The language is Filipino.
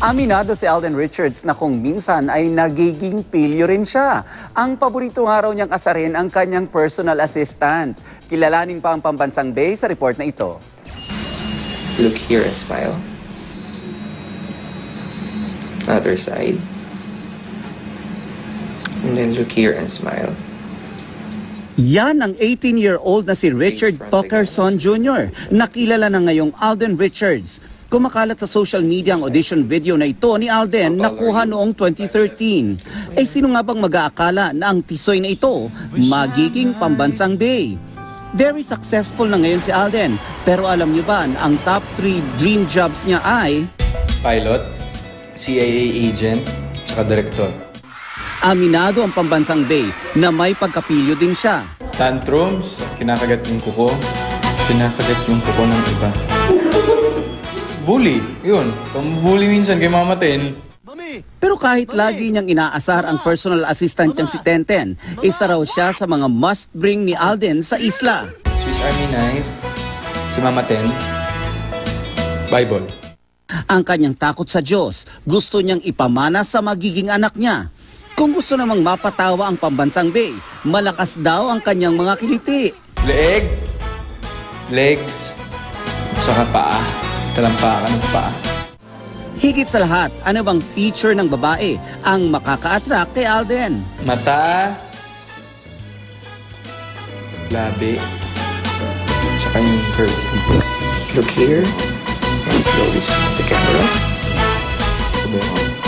Aminado si Alden Richards na kung minsan ay nagiging pilyo rin siya. Ang paborito nga raw niyang asarin ang kanyang personal assistant. Kilalanin pa ang pambansang Bay sa report na ito. Look here and smile. Other side. And then look here and smile. Yan ang 18-year-old na si Richard Puckerson Jr. Nakilala na ngayong Alden Richards. Kumakalat sa social media ang audition video na ito ni Alden na kuha noong 2013. Sino nga bang mag-aakala na ang tisoy na ito magiging pambansang Bay? Very successful na ngayon si Alden. Pero alam niyo ba ang top 3 dream jobs niya ay pilot, CIA agent, saka direktor. Aminado ang pambansang Bay na may pagkapilyo din siya. Tantrums, kinakagat yung kuko, kinakagat yung kuko ng iba. Bully, yun. Pambully minsan kay mamatin. Pero kahit lagi niyang inaasar ang personal assistant niyang si Tenten, isa raw siya sa mga must-bring ni Alden sa isla. Swiss Army knife, si mamatin, Bible. Ang kanyang takot sa Diyos, gusto niyang ipamana sa magiging anak niya. Kung gusto namang mapatawa ang pambansang Bay, malakas daw ang kanyang mga kiliti. Leeg, legs, saka paa. Talampakan ng paa. Higit sa lahat, ano bang feature ng babae ang makaka-attract kay Alden? Mata, labi, saka yung curves dito. Look here and close the camera. Subukan.